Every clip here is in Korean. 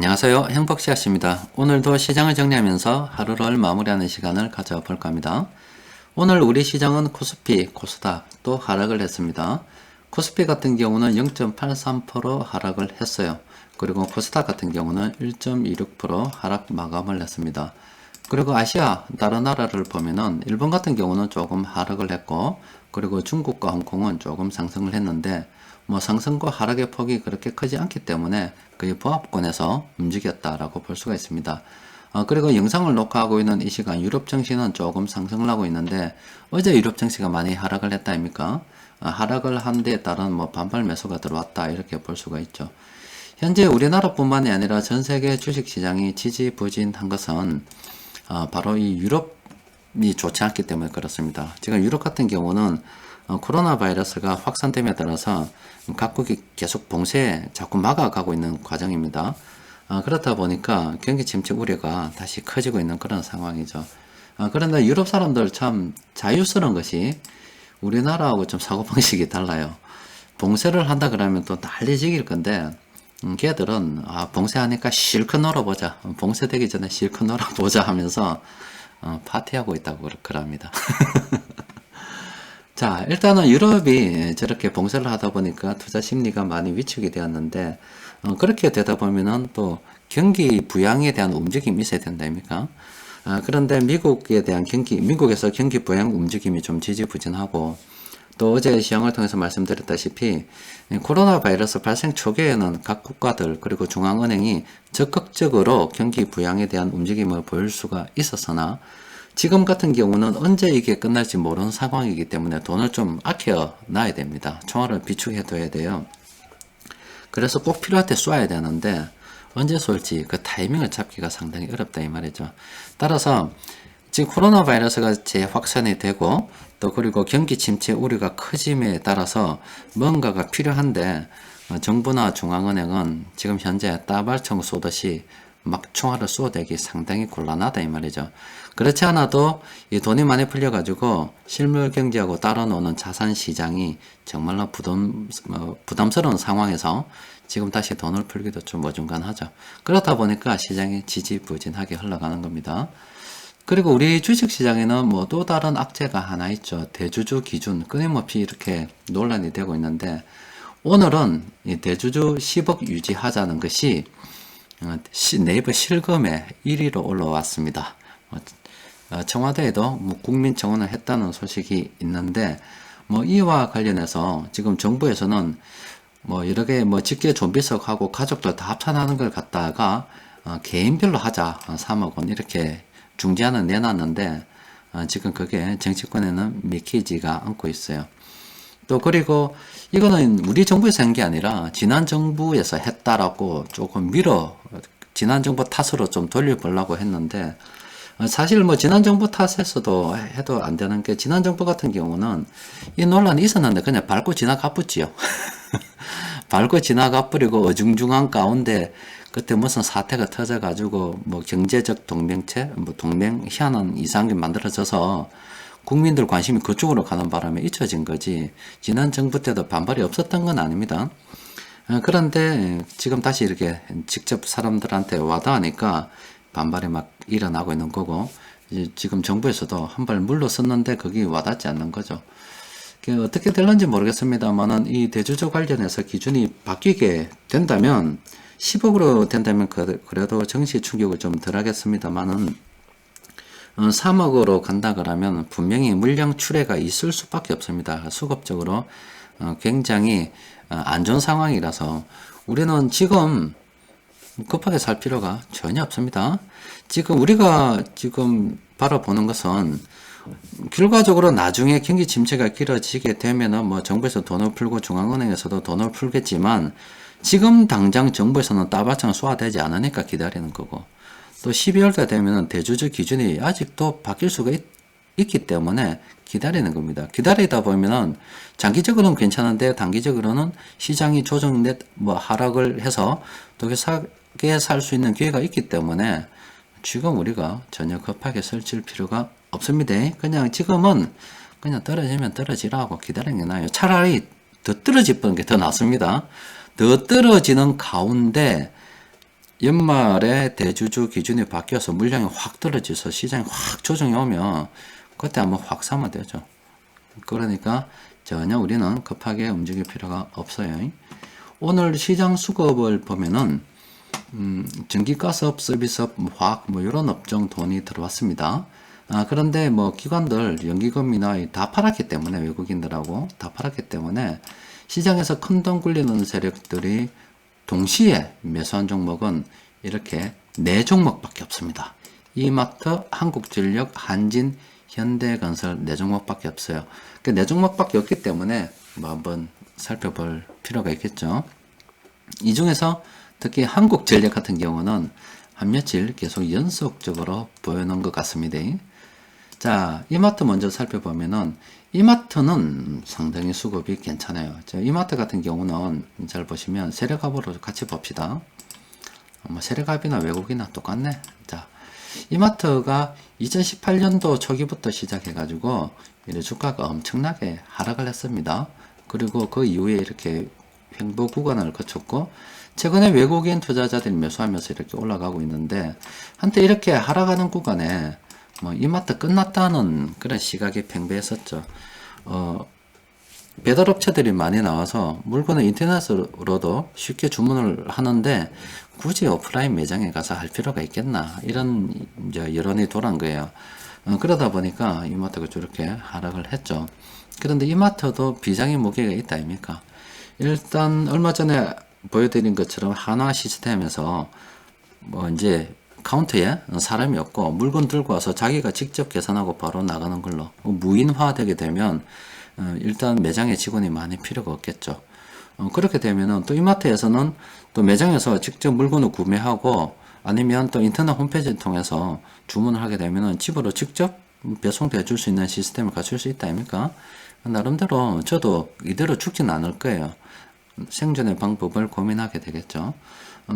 안녕하세요. 행복씨앗입니다. 오늘도 시장을 정리하면서 하루를 마무리하는 시간을 가져볼까 합니다. 오늘 우리 시장은 코스피, 코스닥 또 하락을 했습니다. 코스피 같은 경우는 0.83% 하락을 했어요. 그리고 코스닥 같은 경우는 1.26% 하락 마감을 했습니다. 그리고 아시아 다른 나라를 보면은 일본 같은 경우는 조금 하락을 했고, 그리고 중국과 홍콩은 조금 상승을 했는데 뭐 상승과 하락의 폭이 그렇게 크지 않기 때문에 거의 보합권에서 움직였다라고 볼 수가 있습니다. 그리고 영상을 녹화하고 있는 이 시간 유럽 증시는 조금 상승을 하고 있는데, 어제 유럽 증시가 많이 하락을 했다 아닙니까? 하락을 한 데에 따른 뭐 반발 매수가 들어왔다 이렇게 볼 수가 있죠. 현재 우리나라뿐만이 아니라 전 세계 주식시장이 지지부진한 것은 바로 이 유럽이 좋지 않기 때문에 그렇습니다. 지금 유럽 같은 경우는 코로나 바이러스가 확산됨에 따라서 각국이 계속 봉쇄에 자꾸 막아가고 있는 과정입니다. 그렇다 보니까 경기 침체 우려가 다시 커지고 있는 그런 상황이죠. 그런데 유럽 사람들 참 자유스러운 것이 우리나라하고 좀 사고방식이 달라요. 봉쇄를 한다 그러면 또 난리지길 건데, 걔들은 봉쇄하니까 실컷 놀아보자, 봉쇄되기 전에 실컷 놀아보자 하면서 파티하고 있다고 그럽니다. 자, 일단은 유럽이 저렇게 봉쇄를 하다 보니까 투자 심리가 많이 위축이 되었는데, 그렇게 되다 보면은 또 경기 부양에 대한 움직임이 있어야 된다입니까? 그런데 미국에서 경기 부양 움직임이 좀 지지부진하고, 또 어제 시황을 통해서 말씀드렸다시피 코로나 바이러스 발생 초기에는 각 국가들 그리고 중앙은행이 적극적으로 경기 부양에 대한 움직임을 보일 수가 있었으나, 지금 같은 경우는 언제 이게 끝날지 모르는 상황이기 때문에 돈을 좀 아껴 놔야 됩니다. 총알을 비축해 둬야 돼요. 그래서 꼭 필요할 때 쏴야 되는데 언제 쏠지 그 타이밍을 잡기가 상당히 어렵다 이 말이죠. 따라서 지금 코로나 바이러스가 재확산이 되고, 또 그리고 경기 침체 우려가 커짐에 따라서 뭔가가 필요한데 정부나 중앙은행은 지금 현재 따발총 쏘듯이 막 총알을 쏘아대기 상당히 곤란하다 이 말이죠. 그렇지 않아도 이 돈이 많이 풀려가지고 실물 경제하고 따라 노는 자산 시장이 정말로 부담스러운 상황에서 지금 다시 돈을 풀기도 좀 어중간하죠. 그렇다 보니까 시장이 지지부진하게 흘러가는 겁니다. 그리고 우리 주식시장에는 뭐 또 다른 악재가 하나 있죠. 대주주 기준 끊임없이 이렇게 논란이 되고 있는데, 오늘은 이 대주주 10억 유지하자는 것이 네이버 실검에 1위로 올라왔습니다. 청와대에도 뭐 국민청원을 했다는 소식이 있는데, 뭐 이와 관련해서 지금 정부에서는 뭐 여러 개 뭐 직계 좀비석하고 가족들 다 합산하는 걸 갖다가 개인별로 하자 3억 원 이렇게 중재안을 내놨는데, 지금 그게 정치권에는 믿기지가 않고 있어요. 또 그리고 이거는 우리 정부에서 한 게 아니라 지난 정부에서 했다라고 조금 지난 정부 탓으로 좀 돌려보려고 했는데, 사실 뭐 지난 정부 탓에서도 해도 안 되는 게, 지난 정부 같은 경우는 이 논란이 있었는데 그냥 밟고 지나가 뿌지요. 밟고 지나가 뿌리고 어중중한 가운데 그때 무슨 사태가 터져가지고 뭐 경제적 동맹체, 뭐 동맹 희한한 이상이 만들어져서 국민들 관심이 그쪽으로 가는 바람에 잊혀진 거지, 지난 정부 때도 반발이 없었던 건 아닙니다. 그런데 지금 다시 이렇게 직접 사람들한테 와닿으니까 반발이 막 일어나고 있는 거고, 지금 정부에서도 한 발 물러섰는데 거기 와닿지 않는 거죠. 어떻게 될런지 모르겠습니다만은 이 대주주 관련해서 기준이 바뀌게 된다면, 10억으로 된다면 그래도 정시 충격을 좀 덜 하겠습니다만은 3억으로 간다 그러면 분명히 물량 출회가 있을 수밖에 없습니다. 수급적으로 굉장히 안 좋은 상황이라서 우리는 지금 급하게 살 필요가 전혀 없습니다. 지금 우리가 지금 바라보는 것은 결과적으로 나중에 경기 침체가 길어지게 되면은 뭐 정부에서 돈을 풀고 중앙은행에서도 돈을 풀겠지만, 지금 당장 정부에서는 따발총을 쏘아대지 않으니까 기다리는 거고, 또 12월달 되면은 대주주 기준이 아직도 바뀔 수가 있기 때문에 기다리는 겁니다. 기다리다 보면은 장기적으로는 괜찮은데 단기적으로는 시장이 조정돼 뭐 하락을 해서 더 싸게 살 수 있는 기회가 있기 때문에 지금 우리가 전혀 급하게 설칠 필요가 없습니다. 그냥 지금은 그냥 떨어지면 떨어지라고 기다리는 게 나아요. 차라리 더 떨어지는 게 더 낫습니다. 더 떨어지는 가운데 연말에 대주주 기준이 바뀌어서 물량이 확 떨어져서 시장이 확 조정이 오면 그때 한번 확 사면 되죠. 그러니까 전혀 우리는 급하게 움직일 필요가 없어요. 오늘 시장 수급을 보면은 전기가스업, 서비스업, 화학 이런 업종 돈이 들어왔습니다. 그런데 기관들 연기금이나 다 팔았기 때문에 외국인들하고 다 팔았기 때문에 시장에서 큰 돈 굴리는 세력들이 동시에 매수한 종목은 이렇게 4종목밖에 없습니다. 이마트, 한국전력, 한진, 현대건설 4종목밖에 없어요. 그 4종목밖에 없기 때문에 한번 살펴볼 필요가 있겠죠. 이 중에서 특히 한국전력 같은 경우는 한 며칠 계속 연속적으로 보여놓은 것 같습니다. 자, 이마트 먼저 살펴보면은 이마트는 상당히 수급이 괜찮아요. 이마트 같은 경우는 잘 보시면 세력합으로 같이 봅시다. 세력합이나 외국이나 똑같네. 자, 이마트가 2018년도 초기부터 시작해가지고 주가가 엄청나게 하락을 했습니다. 그리고 그 이후에 이렇게 횡보 구간을 거쳤고 최근에 외국인 투자자들이 매수하면서 이렇게 올라가고 있는데 한때 이렇게 하락하는 구간에 이마트 끝났다는 그런 시각이 팽배했었죠. 배달업체들이 많이 나와서 물건을 인터넷으로도 쉽게 주문을 하는데 굳이 오프라인 매장에 가서 할 필요가 있겠나 이런 이제 여론이 돌아온 거예요. 그러다 보니까 이마트가 저렇게 하락을 했죠. 그런데 이마트도 비장의 무게가 있다 아닙니까? 일단 얼마 전에 보여드린 것처럼 하나 시스템에서 이제 카운터에 사람이 없고 물건 들고 와서 자기가 직접 계산하고 바로 나가는 걸로 무인화되게 되면 일단 매장에 직원이 많이 필요가 없겠죠. 그렇게 되면은 또 이마트에서는 또 매장에서 직접 물건을 구매하고 아니면 또 인터넷 홈페이지를 통해서 주문을 하게 되면은 집으로 직접 배송돼 줄 수 있는 시스템을 갖출 수 있다 아닙니까? 나름대로 저도 이대로 죽지는 않을 거예요. 생존의 방법을 고민하게 되겠죠.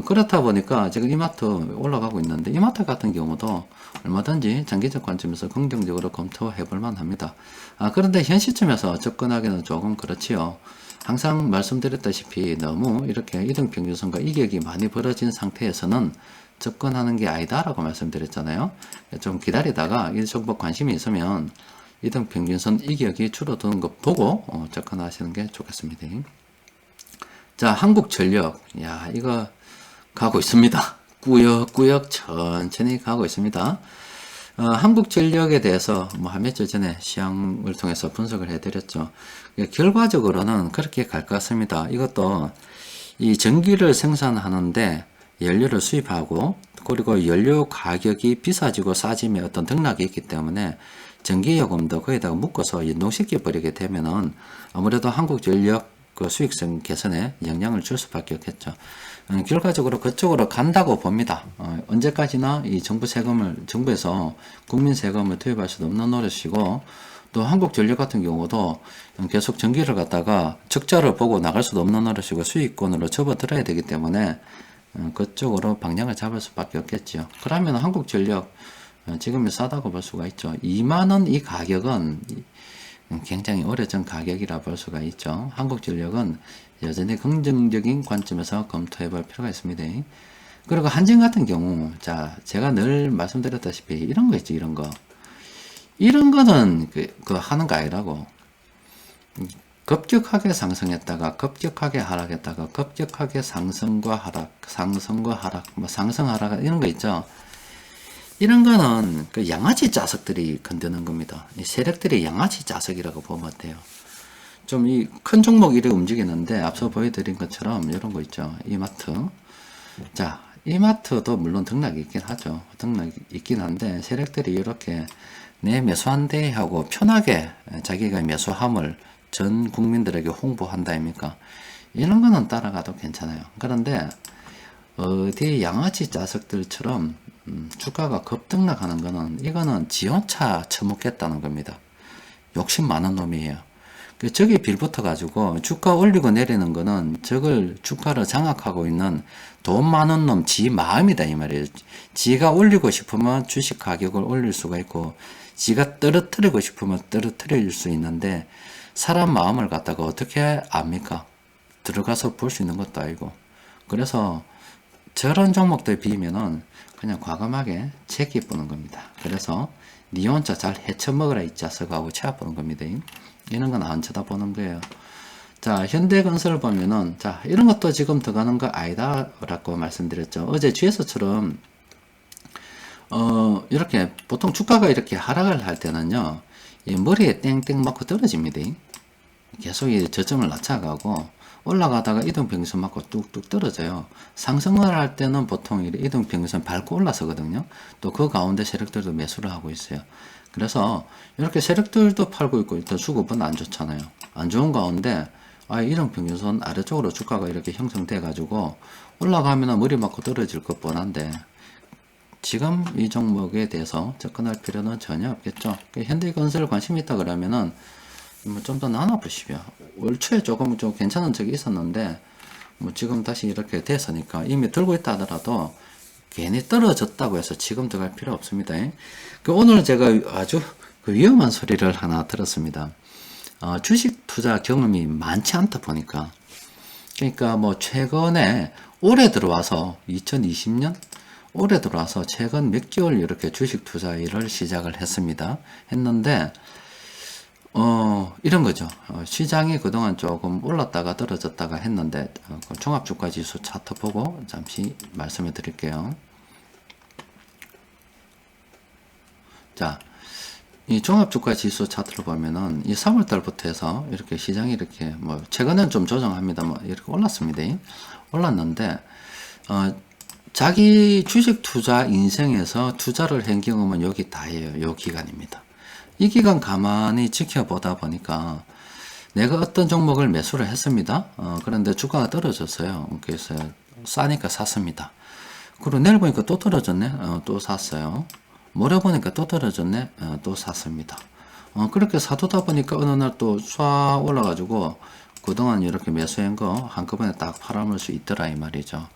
그렇다 보니까 지금 이마트 올라가고 있는데 이마트 같은 경우도 얼마든지 장기적 관점에서 긍정적으로 검토해 볼 만합니다. 그런데 현 시점에서 접근하기는 조금 그렇지요. 항상 말씀드렸다시피 너무 이렇게 이등평균선과 이격이 많이 벌어진 상태에서는 접근하는 게 아니다라고 말씀드렸잖아요. 좀 기다리다가 이 정보 관심이 있으면 이등평균선 이격이 줄어드는 것 보고 접근하시는 게 좋겠습니다. 자, 한국전력. 야, 이거 가고 있습니다. 꾸역꾸역 천천히 가고 있습니다. 한국전력에 대해서 한 며칠 전에 시황을 통해서 분석을 해드렸죠. 결과적으로는 그렇게 갈 것 같습니다. 이것도 이 전기를 생산하는데 연료를 수입하고 그리고 연료 가격이 비싸지고 싸짐의 어떤 등락이 있기 때문에 전기요금도 거기다가 묶어서 연동시켜 버리게 되면은 아무래도 한국전력 그 수익성 개선에 영향을 줄 수밖에 없겠죠. 결과적으로 그쪽으로 간다고 봅니다. 언제까지나 이 정부에서 국민 세금을 투입할 수도 없는 노릇이고, 또 한국전력 같은 경우도 계속 전기를 갖다가 적자를 보고 나갈 수도 없는 노릇이고 수익권으로 접어들어야 되기 때문에 그쪽으로 방향을 잡을 수밖에 없겠죠. 그러면 한국전력 지금이 싸다고 볼 수가 있죠. 2만원 이 가격은 굉장히 오래전 가격이라 볼 수가 있죠. 한국전력은 여전히 긍정적인 관점에서 검토해 볼 필요가 있습니다. 그리고 한진 같은 경우, 자, 제가 늘 말씀드렸다시피 이런 거 있죠, 이런 거. 이런 거는 하는 거 아니라고. 급격하게 상승했다가 급격하게 하락했다가 급격하게 상승과 하락, 상승 하락 이런 거 있죠. 이런 거는 그 양아치 자석들이 건드는 겁니다. 이 세력들이 양아치 자석이라고 보면 돼요. 좀 이 큰 종목 이렇게 움직이는데 앞서 보여드린 것처럼 이런 거 있죠. 이마트. 자, 이마트도 물론 등락이 있긴 하죠. 등락이 있긴 한데 세력들이 이렇게 내 매수한대 하고 편하게 자기가 매수함을 전 국민들에게 홍보한다 아닙니까? 이런 거는 따라가도 괜찮아요. 그런데 어디 양아치 자석들처럼 주가가 급등락하는 거는 이거는 지 혼자 처먹겠다는 겁니다. 욕심 많은 놈이에요. 저기 빌붙어 가지고 주가 올리고 내리는 거는 저걸 주가를 장악하고 있는 돈 많은 놈 지 마음이다 이 말이에요. 지가 올리고 싶으면 주식 가격을 올릴 수가 있고 지가 떨어뜨리고 싶으면 떨어뜨릴 수 있는데 사람 마음을 갖다가 어떻게 압니까? 들어가서 볼 수 있는 것도 아니고. 그래서 저런 종목들 비면은 그냥 과감하게 제기 보는 겁니다. 그래서 니 혼자 잘 헤쳐먹으라 이 자석하고 채워보는 겁니다. 이런 건 안 쳐다보는 거예요. 자, 현대건설 보면은, 자, 이런 것도 지금 들어가는 거 아니다 라고 말씀드렸죠. 어제 GS처럼 이렇게 보통 주가가 이렇게 하락을 할 때는요, 이 머리에 땡땡 맞고 떨어집니다. 계속 이 저점을 낮춰가고 올라가다가 이동평균선 맞고 뚝뚝 떨어져요. 상승을 할 때는 보통 이동평균선 밟고 올라서거든요. 또 그 가운데 세력들도 매수를 하고 있어요. 그래서 이렇게 세력들도 팔고 있고 일단 수급은 안 좋잖아요. 안 좋은 가운데 이동평균선 아래쪽으로 주가가 이렇게 형성돼 가지고 올라가면 머리 맞고 떨어질 것 뻔한데 지금 이 종목에 대해서 접근할 필요는 전혀 없겠죠. 현대건설 관심 있다 그러면은 좀 더 나눠보시면 올 초에 조금 좀 괜찮은 적이 있었는데 뭐 지금 다시 이렇게 됐으니까 이미 들고 있다 하더라도 괜히 떨어졌다고 해서 지금 들어갈 필요 없습니다. 오늘 제가 아주 위험한 소리를 하나 들었습니다. 주식 투자 경험이 많지 않다 보니까 그러니까 뭐 최근에 올해 들어와서 2020년 올해 들어와서 최근 몇 개월 이렇게 주식 투자 일을 시작을 했는데 이런 거죠. 시장이 그동안 조금 올랐다가 떨어졌다가 했는데, 종합주가지수 차트 보고 잠시 말씀해 드릴게요. 자, 이 종합주가지수 차트를 보면은, 이 3월달부터 해서 이렇게 시장이 이렇게, 뭐, 최근엔 좀 조정합니다. 뭐, 이렇게 올랐습니다. 올랐는데, 자기 주식 투자 인생에서 투자를 한 경험은 여기 다예요. 요 기간입니다. 이 기간 가만히 지켜보다 보니까 내가 어떤 종목을 매수를 했습니다. 그런데 주가가 떨어졌어요. 그래서 싸니까 샀습니다. 그리고 내일 보니까 또 떨어졌네. 또 샀어요. 모레 보니까 또 떨어졌네. 또 샀습니다. 그렇게 사두다 보니까 어느 날 또 쏴 올라가지고 그동안 이렇게 매수한 거 한꺼번에 딱 팔아먹을 수 있더라 이 말이죠.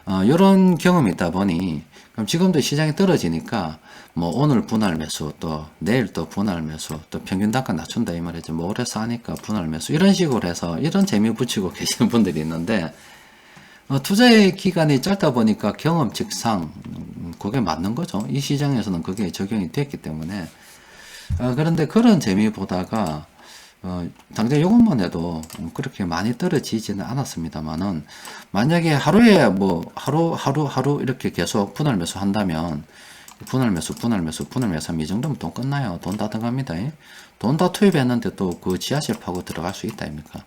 요런 경험이 있다 보니 그럼 지금도 시장이 떨어지니까 뭐 오늘 분할 매수 또 내일 또 분할 매수 또 평균 단가 낮춘다 이 말이죠. 뭐 오래 싸니까 분할 매수 이런 식으로 해서 이런 재미 붙이고 계시는 분들이 있는데 투자의 기간이 짧다 보니까 경험칙상 그게 맞는 거죠. 이 시장에서는 그게 적용이 됐기 때문에 그런데 그런 재미 보다가 당장 요것만 해도 그렇게 많이 떨어지지는 않았습니다만은 만약에 하루에 뭐 하루 이렇게 계속 분할 매수 한다면 분할 매수 하면 이 정도면 돈 끝나요. 돈 다 들어갑니다. 돈 다 투입했는데 또 그 지하실 파고 들어갈 수 있다 입니까?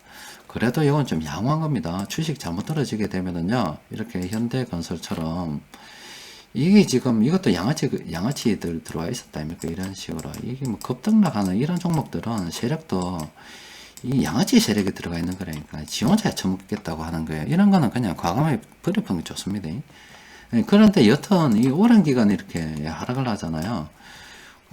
그래도 이건 좀 양호한 겁니다. 주식 잘못 떨어지게 되면은요 이렇게 현대건설처럼 이게 지금 이것도 양아치들 들어와 있었다 아닙니까? 이런 식으로 이게 뭐 급등락하는 이런 종목들은 세력도 이 양아치 세력이 들어가 있는 거라니까 지 혼자 처먹겠다고 하는 거예요. 이런 거는 그냥 과감하게 버려보는 게 좋습니다. 그런데 여튼 이 오랜 기간 이렇게 하락을 하잖아요.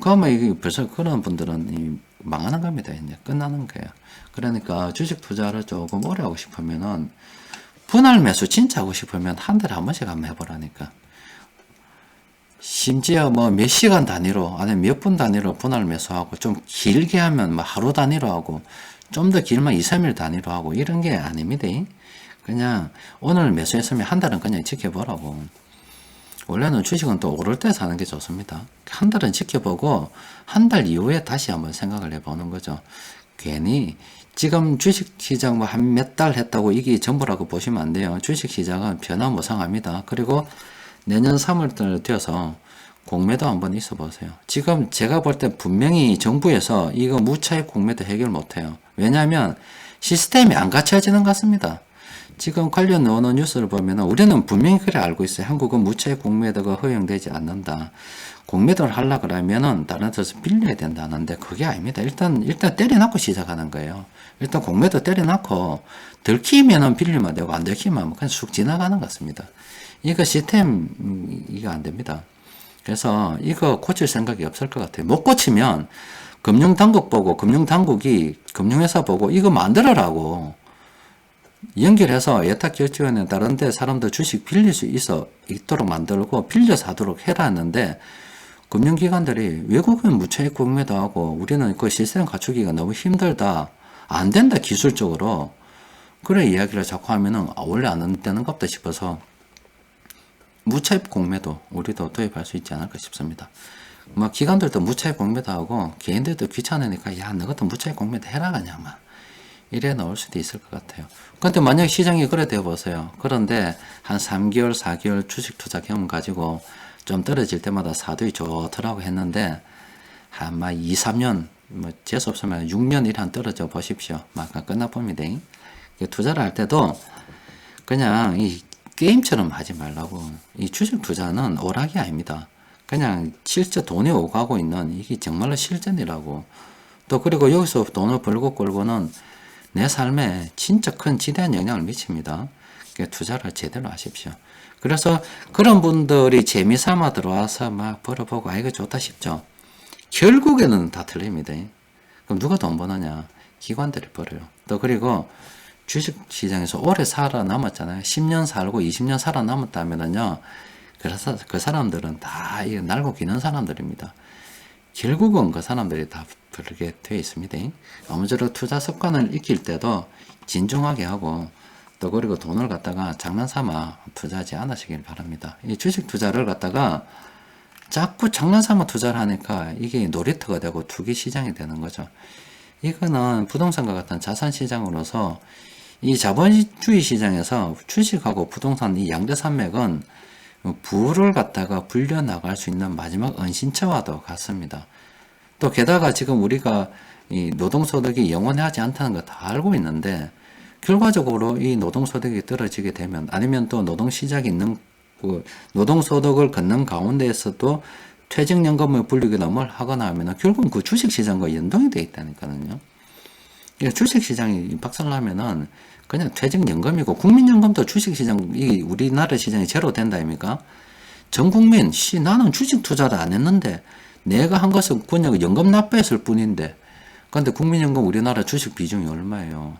그러면 이게 벌써 그런 분들은 망하는 겁니다. 이제 끝나는 거예요. 그러니까 주식 투자를 조금 오래 하고 싶으면은 분할 매수 진짜 하고 싶으면 한 달에 한 번씩 한번 해보라니까. 심지어 뭐 몇 시간 단위로 아니면 몇 분 단위로 분할 매수하고 좀 길게 하면 뭐 하루 단위로 하고 좀 더 길면 2, 3일 단위로 하고 이런 게 아닙니다. 그냥 오늘 매수했으면 한 달은 그냥 지켜보라고. 원래는 주식은 또 오를 때 사는 게 좋습니다. 한 달은 지켜보고 한 달 이후에 다시 한번 생각을 해보는 거죠. 괜히 지금 주식시장 뭐 한 몇 달 했다고 이게 전부라고 보시면 안 돼요. 주식시장은 변화무쌍합니다. 그리고 내년 3월달 되어서 공매도 한번 있어 보세요. 지금 제가 볼 때 분명히 정부에서 이거 무차익 공매도 해결 못해요. 왜냐하면 시스템이 안 갖춰지는 것 같습니다. 지금 관련 언어 뉴스를 보면 우리는 분명히 그래 알고 있어요. 한국은 무차익 공매도가 허용되지 않는다. 공매도를 하려고 그러면은 다른 데서 빌려야 된다는데 그게 아닙니다. 일단 때려놓고 시작하는 거예요. 일단 공매도 때려놓고 들키면은 빌리면 되고 안 들키면 그냥 쑥 지나가는 것 같습니다. 이거 시스템 이거 안 됩니다. 그래서 이거 고칠 생각이 없을 것 같아요. 못 고치면 금융당국 보고 금융당국이 금융회사 보고 이거 만들어라고 연결해서 예탁결제원에 다른 데 사람들 주식 빌릴 수 있도록 만들고 빌려서 하도록 해라 했는데 금융기관들이 외국은 무차익 공매도 하고 우리는 그 시스템 갖추기가 너무 힘들다. 안 된다 기술적으로. 그래 이야기를 자꾸 하면은 원래 안 되는 겁다 싶어서 무차입 공매도 우리도 도입할 수 있지 않을까 싶습니다. 뭐 기관들도 무차입 공매도 하고 개인들도 귀찮으니까 야 너것도 무차입 공매도 해라 그냥 막 이래 나올 수도 있을 것 같아요. 근데 만약 시장이 그래 되어 보세요. 그런데 한 3개월 4개월 주식 투자 경험 가지고 좀 떨어질 때마다 사두이 좋더라고 했는데 한 막 2, 3년 뭐 재수 없으면 6년 이상 떨어져 보십시오. 막 끝나 봅니다. 투자를 할 때도 그냥 이 게임처럼 하지 말라고. 이 주식 투자는 오락이 아닙니다. 그냥 실제 돈이 오가고 있는 이게 정말로 실전이라고. 또 그리고 여기서 돈을 벌고 꼴고는 내 삶에 진짜 큰 지대한 영향을 미칩니다. 그러니까 투자를 제대로 하십시오. 그래서 그런 분들이 재미삼아 들어와서 막 벌어보고 아 이거 좋다 싶죠. 결국에는 다 틀립니다. 그럼 누가 돈 버느냐? 기관들이 벌어요. 또 그리고 주식시장에서 오래 살아남았잖아요. 10년 살고 20년 살아남았다면요. 그래서 그 사람들은 다 날고 기는 사람들입니다. 결국은 그 사람들이 다 그렇게 되어 있습니다. 아무쪼록 투자 습관을 익힐 때도 진중하게 하고 또 그리고 돈을 갖다가 장난삼아 투자하지 않으시길 바랍니다. 이 주식 투자를 갖다가 자꾸 장난삼아 투자를 하니까 이게 놀이터가 되고 투기 시장이 되는 거죠. 이거는 부동산과 같은 자산 시장으로서 이 자본주의 시장에서 주식하고 부동산 이 양대 산맥은 부를 갖다가 불려나갈 수 있는 마지막 은신처와도 같습니다. 또 게다가 지금 우리가 이 노동소득이 영원하지 않다는 거 다 알고 있는데 결과적으로 이 노동소득이 떨어지게 되면 아니면 또 노동시작이 있는 노동소득을 걷는 가운데에서도 퇴직연금을 불리거나 뭘 하거나 하면 결국은 그 주식시장과 연동이 되어 있다니까요. 주식시장이 박살나면은 그냥 퇴직연금이고 국민연금도 주식시장, 이 우리나라 시장이 제로 된다 아닙니까? 전 국민, 나는 주식 투자를 안 했는데 내가 한 것은 그냥 연금 납부했을 뿐인데 근데 국민연금 우리나라 주식 비중이 얼마예요?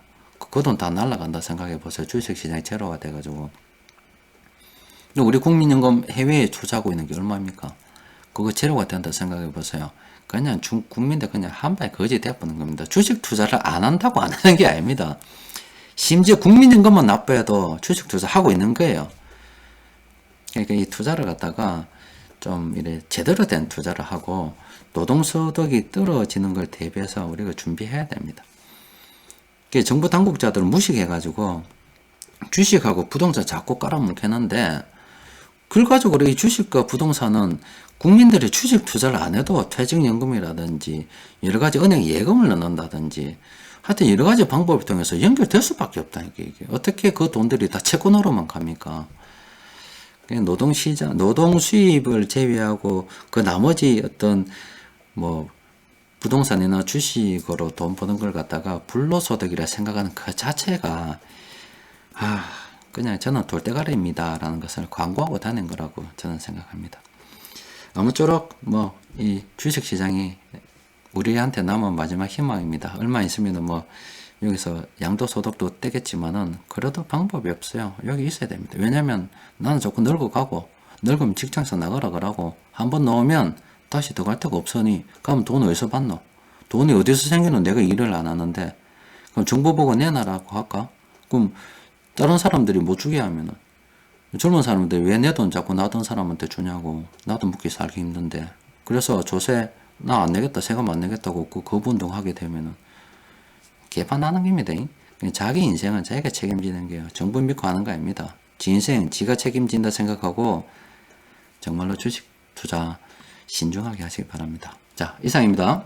그 돈 다 날라간다 생각해 보세요. 주식시장이 제로가 돼가지고. 우리 국민연금 해외에 투자하고 있는 게 얼마입니까? 그거 제로가 된다 생각해 보세요. 그냥 국민들 그냥 한 방에 거지 돼버리는 겁니다. 주식 투자를 안 한다고 안 하는 게 아닙니다. 심지어 국민연금만 납부해도 주식 투자하고 있는 거예요. 그러니까 이 투자를 갖다가 좀 이래 제대로 된 투자를 하고 노동소득이 떨어지는 걸 대비해서 우리가 준비해야 됩니다. 정부 당국자들은 무식해가지고 주식하고 부동산 자꾸 깔아뭉개는데 결과적으로 이 주식과 부동산은 국민들이 주식 투자를 안 해도 퇴직연금이라든지 여러 가지 은행 예금을 넣는다든지 하여튼 여러 가지 방법을 통해서 연결될 수밖에 없다니까 이게. 어떻게 그 돈들이 다 채권으로만 갑니까? 노동시장, 노동 수입을 제외하고 그 나머지 어떤 뭐 부동산이나 주식으로 돈 버는 걸 갖다가 불로소득이라 생각하는 그 자체가 그냥 저는 돌대가리입니다 라는 것을 광고하고 다닌 거라고 저는 생각합니다. 아무쪼록 뭐 이 주식시장이 우리한테 남은 마지막 희망입니다. 얼마 있으면 뭐 여기서 양도소득도 떼겠지만은 그래도 방법이 없어요. 여기 있어야 됩니다. 왜냐면 나는 자꾸 늙어가고 늙으면 직장에서 나가라 그러고 한번 넣으면 다시 더 갈 데가 없으니 그럼 돈 어디서 받노? 돈이 어디서 생기는 내가 일을 안 하는데 그럼 정부 보고 내놔라고 할까? 그럼 다른 사람들이 못 주게 하면은 젊은 사람들 왜 내 돈 자꾸 나던 사람한테 주냐고. 나도 먹기 살기 힘든데. 그래서 조세 나 안 내겠다 세금 안 내겠다고 그 거부운동 하게 되면은 개판하는 겁니다. 자기 인생은 자기가 책임지는 게요. 정부 믿고 하는 거 아닙니다. 지 인생 지가 책임진다 생각하고 정말로 주식 투자 신중하게 하시기 바랍니다. 자, 이상입니다.